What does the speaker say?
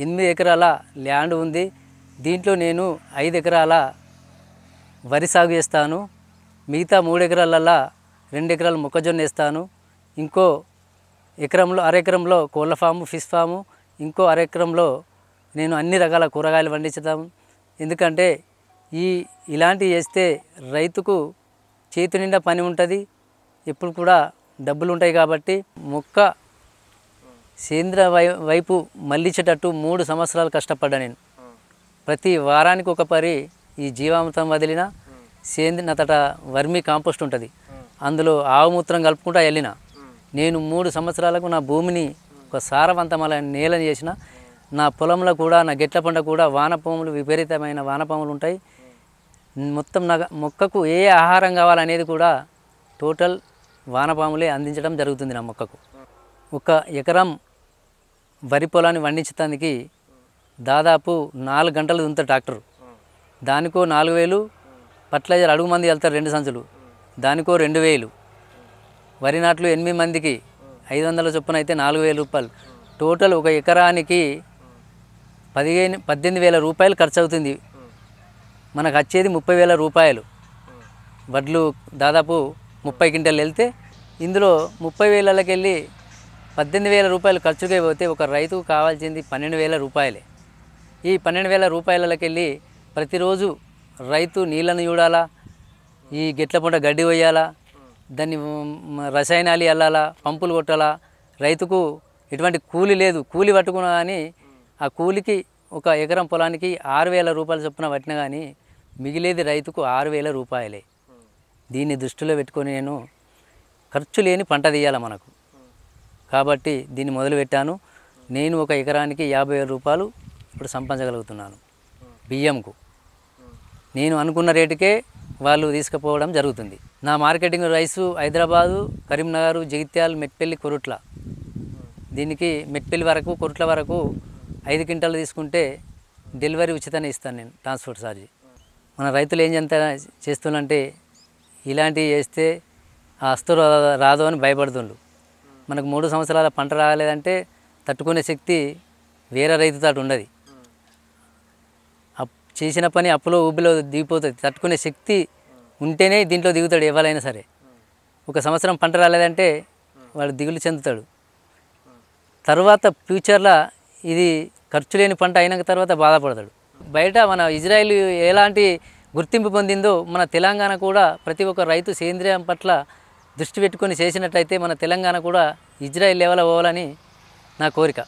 8 ఎకరాల ల్యాండ్ ఉంది. దీంట్లో నేను 5 ఎకరాల వరి సాగు చేస్తాను. మిగతా 3 ఎకరాలలో 2 ఎకరాలు మొక్కజొన్న వేస్తాను. ఇంకో ఎకరంలో అరెకరంలో కోళ్ళ ఫాము, ఫిష్ ఫాము, ఇంకో అరెకరంలో నేను అన్ని రకాల కూరగాయలు పండించుతాము. ఎందుకంటే ఇలాంటివి చేస్తే రైతుకు చేతి నిండా పని ఉంటుంది, ఎప్పుడు కూడా డబ్బులు ఉంటాయి. కాబట్టి మొక్క సేంద్రియ వైపు మళ్ళించేటట్టు 3 సంవత్సరాలు కష్టపడ్డా నేను. ప్రతి వారానికి ఒక పరి ఈ జీవామృతం వదిలిన నతట వర్మీ కాంపోస్ట్ ఉంటుంది, అందులో ఆవుమూత్రం కలుపుకుంటూ వెళ్ళిన. నేను 3 సంవత్సరాలకు నా భూమిని ఒక సారవంతమైన నేలని చేసిన. నా పొలంలో కూడా, నా గెట్ల పంట కూడా వానపాములు, విపరీతమైన వానపాములు ఉంటాయి. మొత్తం నా మొక్కకు ఏ ఆహారం కావాలనేది కూడా టోటల్ వానపాములే అందించడం జరుగుతుంది నా మొక్కకు. ఒక ఎకరం వరి పొలాన్ని పండించడానికి దాదాపు 4 గంటలు దున్నుతాడు ట్రాక్టర్. దానికో 4000, ఫర్టిలైజర్ అడుగు మంది వెళ్తారు 2 సంచులు, దానికో 2000. వరి నాట్లు 8 మందికి 500 చొప్పున అయితే 4000 రూపాయలు. టోటల్ ఒక ఎకరానికి 18,000 రూపాయలు ఖర్చు అవుతుంది. మనకు వచ్చేది 30,000 రూపాయలు. వడ్లు దాదాపు 30 క్వింటాలు వెళ్తే ఇందులో 30,000కి వెళ్ళి 18,000 రూపాయలు ఖర్చుగా పోతే ఒక రైతుకు కావాల్సింది 12,000 రూపాయలే. ఈ 12,000 రూపాయలకి వెళ్ళి ప్రతిరోజు రైతు నీళ్ళను చూడాలా, ఈ గెట్ల పంట గడ్డి వేయాలా, దాన్ని రసాయనాలు వెళ్ళాలా, పంపులు కొట్టాలా. రైతుకు ఎటువంటి కూలి లేదు. కూలి పట్టుకున్నా కానీ ఆ కూలికి ఒక ఎకరం పొలానికి 6,000 రూపాయలు చొప్పున పట్టినా కానీ మిగిలేది రైతుకు 6,000 రూపాయలే. దీన్ని దృష్టిలో పెట్టుకొని నేను ఖర్చు లేని పంట తీయాలి మనకు. కాబట్టి దీన్ని మొదలుపెట్టాను. నేను ఒక ఎకరానికి 50,000 రూపాయలు ఇప్పుడు సంపాదించగలుగుతున్నాను. బియ్యంకు నేను అనుకున్న రేటుకే వాళ్ళు తీసుకుపోవడం జరుగుతుంది. నా మార్కెటింగ్ రైసు హైదరాబాదు, కరీంనగర్, జగిత్యాల, మెట్పల్లి, కొరుట్ల. దీనికి మెట్పల్లి వరకు, కొరుట్ల వరకు 5 క్వింటాలు తీసుకుంటే డెలివరీ ఉచితంగా ఇస్తాను నేను, ట్రాన్స్పోర్ట్ ఛార్జీ. మన రైతులు ఏం చేస్తుందంటే ఇలాంటివి చేస్తే అస్తు రాదు అని భయపడుతుండ్రు. మనకు 3 సంవత్సరాల పంట రాలేదంటే తట్టుకునే శక్తి వేరే రైతుతో ఉండదు. చేసిన పని అప్పులో ఊబిలో దిగిపోతుంది. తట్టుకునే శక్తి ఉంటేనే దీంట్లో దిగుతాడు ఎవరైనా సరే. 1 సంవత్సరం పంట రాలేదంటే వాడు దిగులు చెందుతాడు. తర్వాత ఫ్యూచర్లో ఇది ఖర్చు లేని పంట అయిన తర్వాత బాధపడతాడు. బయట మన ఇజ్రాయిల్ ఎలాంటి గుర్తింపు పొందిందో మన తెలంగాణ కూడా ప్రతి ఒక్క రైతు సేంద్రియం పట్ల దృష్టి పెట్టుకొని చేసినట్లయితే మన తెలంగాణ కూడా ఇజ్రాయిల్ లెవెల్ పోవాలని నా కోరిక.